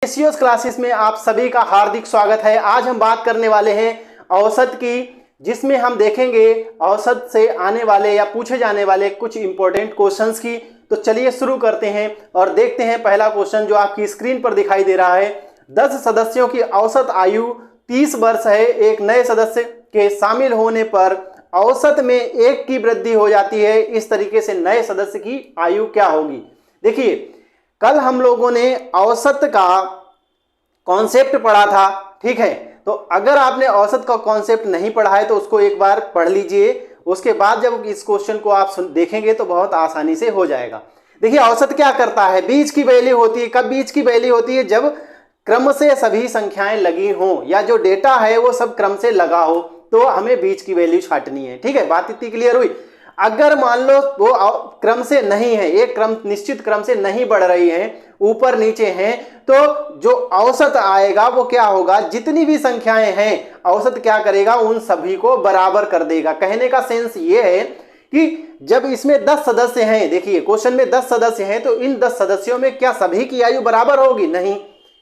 Ratios classes में आप सभी का हार्दिक स्वागत है। आज हम बात करने वाले हैं औसत की, जिसमें हम देखेंगे औसत से आने वाले या पूछे जाने वाले कुछ इंपॉर्टेंट क्वेश्चंस की। तो चलिए शुरू करते हैं और देखते हैं पहला क्वेश्चन जो आपकी स्क्रीन पर दिखाई दे रहा है। 10 सदस्यों की औसत आयु 30 वर्ष है। एक नए सदस्य के शामिल होने पर औसत में 1 की वृद्धि हो जाती है। इस तरीके से नए सदस्य की आयु क्या होगी? देखिए, कल हम लोगों ने औसत का कॉन्सेप्ट पढ़ा था, ठीक है। तो अगर आपने औसत का कॉन्सेप्ट नहीं पढ़ा है तो उसको एक बार पढ़ लीजिए। उसके बाद जब इस क्वेश्चन को आप देखेंगे तो बहुत आसानी से हो जाएगा। देखिए, औसत क्या करता है? बीच की वैल्यू होती है। कब बीच की वैल्यू होती है? जब क्रम से सभी संख्याएं लगी हों या जो डेटा है वो सब क्रम से लगा हो, तो हमें बीच की वैल्यू छांटनी है। ठीक है, बात इतनी क्लियर हुई। अगर मान लो वो क्रम से नहीं है, एक क्रम निश्चित क्रम से नहीं बढ़ रही है, ऊपर नीचे हैं, तो जो औसत आएगा वो क्या होगा? जितनी भी संख्याएं हैं औसत क्या करेगा? उन सभी को बराबर कर देगा। कहने का सेंस ये है कि जब इसमें 10 सदस्य हैं, देखिए क्वेश्चन में 10 सदस्य हैं, तो इन 10 सदस्यों में क्या सभी की आयु बराबर होगी? नहीं,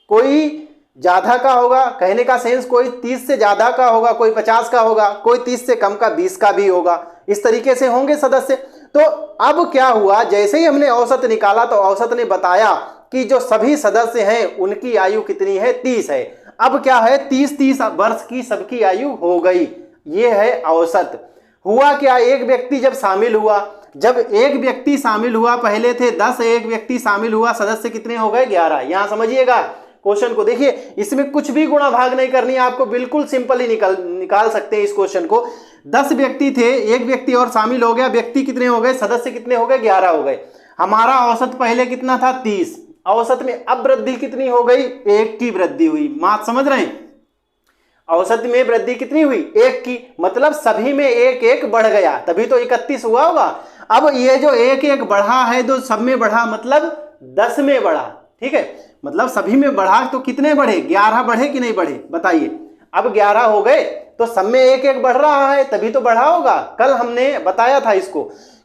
कोई ज्यादा का होगा। कहने का सेंस कोई 30 से ज्यादा का होगा, कोई 50 का होगा, कोई 30 से कम का 20 का भी होगा। इस तरीके से होंगे सदस्य। तो अब क्या हुआ? जैसे ही हमने औसत निकाला तो औसत ने बताया कि जो सभी सदस्य हैं उनकी आयु कितनी है? 30 है। अब क्या है? 30 वर्ष की सबकी आयु हो गई। ये है औसत। हुआ क्या? एक व्यक्ति जब शामिल हुआ, जब एक व्यक्ति शामिल हुआ, पहले थे 10, एक व्यक्ति शामिल हुआ, सदस्य कितने हो गए? 11। यहां समझिएगा क्वेश्चन को। देखिए, इसमें कुछ भी गुणा भाग नहीं करनी है आपको, बिल्कुल सिंपल ही निकाल सकते हैं इस क्वेश्चन को। 10 व्यक्ति थे, एक व्यक्ति और शामिल हो गया, व्यक्ति कितने हो गए? सदस्य कितने हो गए? 11 हो गए। हमारा औसत पहले कितना था? 30। औसत में अब वृद्धि कितनी हो गई? 1 की वृद्धि हुई। बात समझ रहे हैं? औसत में वृद्धि कितनी हुई? 1 की। मतलब सभी में 1 बढ़ गया, तभी तो 31 हुआ होगा। अब ये जो 1 बढ़ा है तो सब में बढ़ा, मतलब 10 में बढ़ा। ठीक है, मतलब सभी में बढ़ा तो कितने बढ़े? 11 बढ़े कि नहीं बढ़े? बताइए। अब 11 हो गए तो सब में 1 बढ़ रहा है, तभी तो बढ़ा होगा। कल हमने बताया था इसको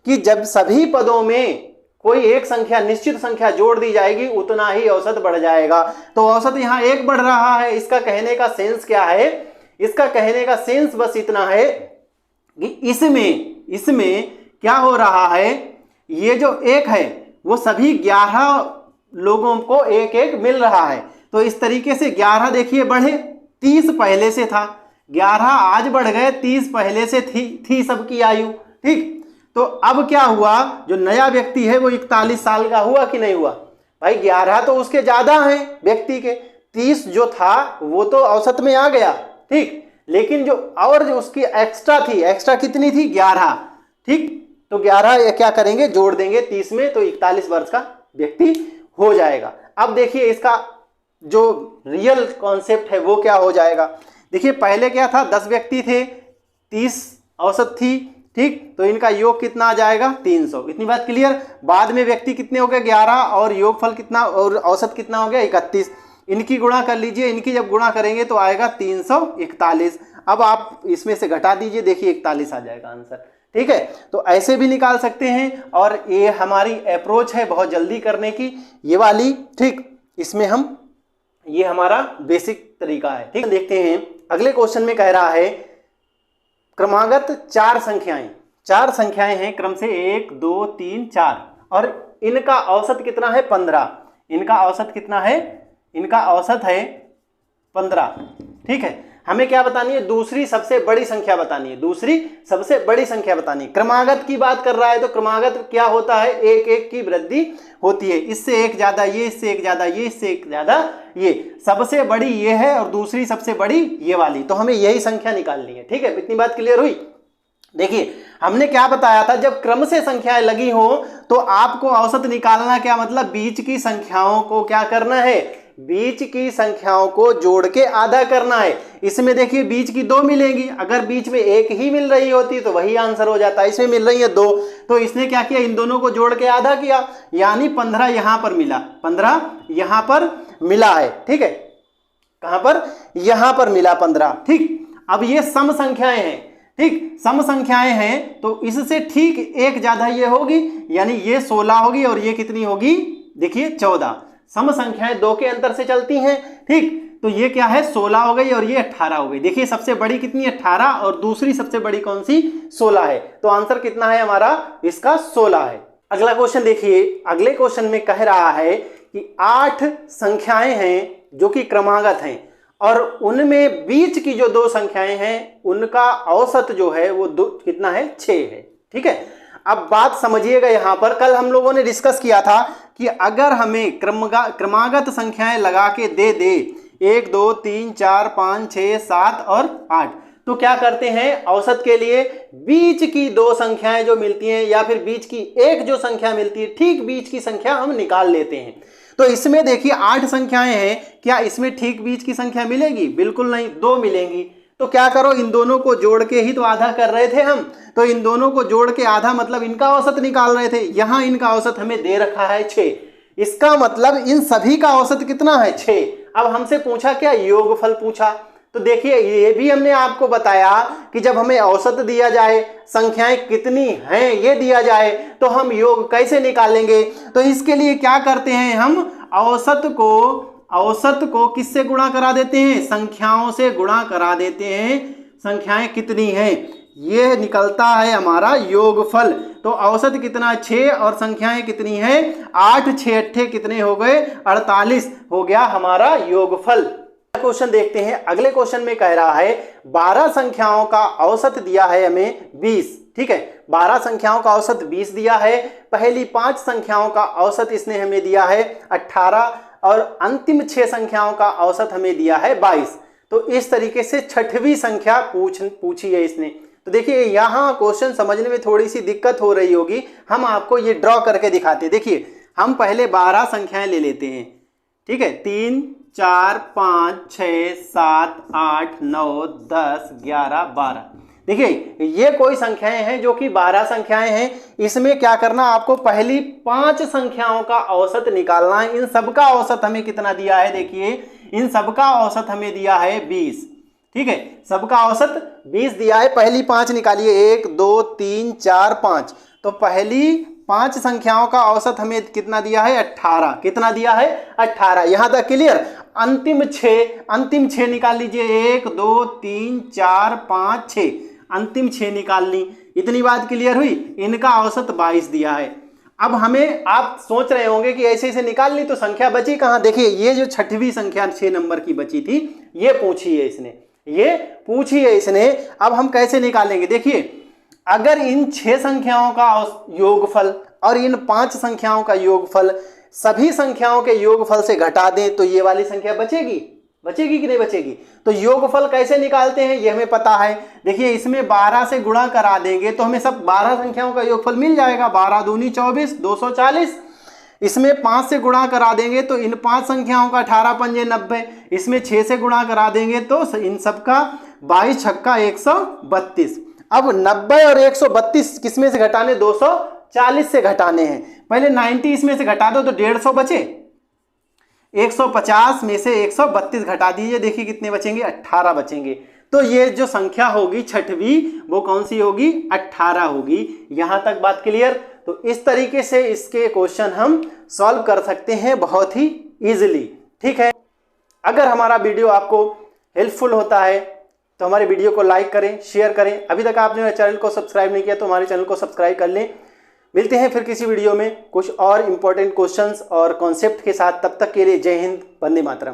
कि जब सभी पदों में कोई एक संख्या, निश्चित संख्या जोड़ दी जाएगी, उतना ही औसत बढ़ जाएगा। तो औसत यहाँ 1 बढ़ रहा है। इसका कहने का सेंस क्या है? इसका कहने का सेंस बस इतना है कि इसमें क्या हो रहा है? ये जो 1 है वो सभी 11 लोगों को 1 मिल रहा है। तो इस तरीके से 11 देखिए बढ़े, 30 पहले से था, 11 आज बढ़ गए, 30 पहले से थी सबकी आयु। ठीक, तो अब क्या हुआ? जो नया व्यक्ति है वो 41 साल का हुआ कि नहीं हुआ? भाई 11 तो उसके ज्यादा हैं व्यक्ति के, 30 जो था वो तो औसत में आ गया। ठीक, लेकिन जो उसकी एक्स्ट्रा थी, एक्स्ट्रा कितनी थी? 11। ठीक, तो 11 क्या करेंगे? जोड़ देंगे 30 में, तो 41 वर्ष का व्यक्ति हो जाएगा। अब देखिए इसका जो रियल कॉन्सेप्ट है वो क्या हो जाएगा। देखिए, पहले क्या था? 10 व्यक्ति थे, 30 औसत थी। ठीक, तो इनका योग कितना आ जाएगा? 300। इतनी बात क्लियर। बाद में व्यक्ति कितने हो गए? 11, और योगफल कितना और औसत कितना हो गया? 31। इनकी गुणा कर लीजिए, इनकी जब गुणा करेंगे तो आएगा 341। अब आप इसमें से घटा दीजिए, देखिए 41 आ जाएगा आंसर। ठीक है, तो ऐसे भी निकाल सकते हैं, और ये हमारी अप्रोच है बहुत जल्दी करने की, ये वाली। ठीक, इसमें हम, ये हमारा बेसिक तरीका है। ठीक, देखते हैं अगले क्वेश्चन में कह रहा है क्रमागत 4 संख्याएं हैं क्रम से 1 2 3 4, और इनका औसत कितना है? 15। इनका औसत कितना है? इनका औसत है 15। ठीक है, हमें क्या बतानी है? दूसरी सबसे बड़ी संख्या बतानी है। दूसरी सबसे बड़ी संख्या बतानी है। क्रमागत की बात कर रहा है तो क्रमागत क्या होता है? 1 की वृद्धि होती है। इससे 1 ज्यादा ये, इससे 1 ज्यादा ये, इससे 1 ज्यादा ये। सबसे बड़ी ये है और दूसरी सबसे बड़ी ये वाली, तो हमें यही संख्या निकालनी है। ठीक है, इतनी बात क्लियर हुई। देखिए, हमने क्या बताया था? जब क्रम से संख्याएं लगी हो तो आपको औसत निकालना, क्या मतलब? बीच की संख्याओं को क्या करना है? बीच की संख्याओं को जोड़ के आधा करना है। इसमें देखिए बीच की 2 मिलेंगी, अगर बीच में 1 ही मिल रही होती तो वही आंसर हो जाता। इसमें मिल रही है 2, तो इसने क्या किया? इन दोनों को जोड़ के आधा किया, यानी 15 यहां पर मिला, 15 यहां पर मिला है। ठीक है, कहां पर? यहां पर मिला 15। ठीक, अब ये सम संख्याएं हैं। ठीक, सम संख्याएं हैं तो इससे ठीक 1 ज्यादा ये होगी, यानी ये 16 होगी और ये कितनी होगी? देखिए 14। सम संख्याएं 2 के अंतर से चलती हैं। ठीक, तो ये क्या है 16 हो गई और ये 18 हो गई। देखिए सबसे बड़ी कितनी 18 और दूसरी सबसे बड़ी कौन सी 16 है। तो आंसर कितना है हमारा इसका 16 है। अगला क्वेश्चन देखिए, अगले क्वेश्चन में कह रहा है कि 8 संख्याएं हैं जो कि क्रमागत हैं और उनमें बीच की जो 2 संख्याएं हैं उनका औसत जो है वो कितना है 6 है। ठीक है, अब बात समझिएगा, यहां पर कल हम लोगों ने डिस्कस किया था कि अगर हमें क्रमागत संख्याएं लगा के दे 1 2 3 4 5 6 7 और 8, तो क्या करते हैं औसत के लिए बीच की 2 संख्याएं जो मिलती हैं या फिर बीच की एक जो संख्या मिलती है, ठीक बीच की संख्या हम निकाल लेते हैं। तो इसमें देखिए 8 संख्याएं हैं, क्या इसमें ठीक बीच की संख्या मिलेगी? बिल्कुल नहीं, 2 मिलेंगी। तो क्या करो, इन दोनों को जोड़ के ही तो आधा कर रहे थे हम, तो इन दोनों को जोड़ के आधा मतलब इनका औसत निकाल रहे थे। यहां इनका औसत हमें दे रखा है 6, इसका मतलब इन सभी का औसत कितना है 6। अब हमसे पूछा क्या, योगफल पूछा। तो देखिए ये भी हमने आपको बताया कि जब हमें औसत दिया जाए, संख्याएं कितनी हैं ये दिया जाए, तो हम योग कैसे निकालेंगे। तो इसके लिए क्या करते हैं, हम औसत को किससे गुणा करा देते हैं, संख्याओं से गुणा करा देते हैं। संख्याएं कितनी हैं ये निकलता है हमारा योगफल। तो औसत कितना 6 और संख्याएं कितनी हैं 8, 6 8 कितने हो गए 48 हो गया हमारा योगफल। क्वेश्चन देखते हैं, अगले क्वेश्चन में कह रहा है 12 संख्याओं का औसत दिया है हमें 20। ठीक है, 12 संख्याओं का औसत 20 दिया है, पहली 5 संख्याओं का औसत इसने हमें दिया है 18 और अंतिम 6 संख्याओं का औसत हमें दिया है 22। तो इस तरीके से 6वीं संख्या पूछी है इसने। तो देखिए यहां क्वेश्चन समझने में थोड़ी सी दिक्कत हो रही होगी, हम आपको ये ड्रॉ करके दिखाते हैं। देखिए हम पहले 12 संख्याएं ले लेते हैं। ठीक है, 3 4 5 6 7 8 9 10 11 12। देखिए ये कोई संख्याएं हैं जो कि 12 संख्याएं हैं। इसमें क्या करना, आपको पहली 5 संख्याओं का औसत निकालना है। इन सबका औसत हमें कितना दिया है, देखिए इन सबका औसत हमें दिया है 20। ठीक है, सबका औसत 20 दिया है, पहली 5 निकालिए 1 2 3 4 5। तो पहली 5 संख्याओं का औसत हमें कितना दिया है 18। कितना दिया है 18, यहां तक क्लियर। अंतिम 6 निकाल लीजिए 1 2 3 4 5 6, अंतिम 6 निकाल ली। इतनी बात क्लियर हुई। इनका औसत 22 दिया है। अब हमें, आप सोच रहे होंगे कि ऐसे ऐसे निकाल ली तो संख्या बची कहां। देखिए ये जो 6वीं संख्या 6 नंबर की बची थी ये पूछी है इसने। अब हम कैसे निकालेंगे, देखिए अगर इन 6 संख्याओं का योगफल और इन 5 संख्याओं का योगफल सभी संख्याओं के योगफल से घटा दें तो ये वाली संख्या बचेगी कि नहीं बचेगी। तो योगफल कैसे निकालते हैं ये हमें पता है। देखिए इसमें 12 से गुणा करा देंगे तो हमें सब 12 संख्याओं का योगफल मिल जाएगा। 12 दूनी 24 240। इसमें 5 से गुणा करा देंगे तो इन 5 संख्याओं का 18 पंजे 90। इसमें 6 से गुणा करा देंगे तो इन सबका 22 छक्का 132। अब 90 और 132 किसमें से घटाने, 240 से घटाने हैं। पहले 90 इसमें से घटा दो तो 150 बचे, 150 में से 132 घटा दीजिए, देखिए कितने बचेंगे 18 बचेंगे। तो ये जो संख्या होगी 6वीं वो कौन सी होगी 18 होगी। यहां तक बात क्लियर। तो इस तरीके से इसके क्वेश्चन हम सॉल्व कर सकते हैं बहुत ही इजीली। ठीक है, अगर हमारा वीडियो आपको हेल्पफुल होता है तो हमारे वीडियो को लाइक करें, शेयर करें। अभी तक आपने मेरे चैनल को सब्सक्राइब नहीं किया तो हमारे चैनल को सब्सक्राइब कर लें। मिलते हैं फिर किसी वीडियो में कुछ और इंपॉर्टेंट क्वेश्चंस और कॉन्सेप्ट के साथ। तब तक के लिए जय हिंद, वंदे मातरम।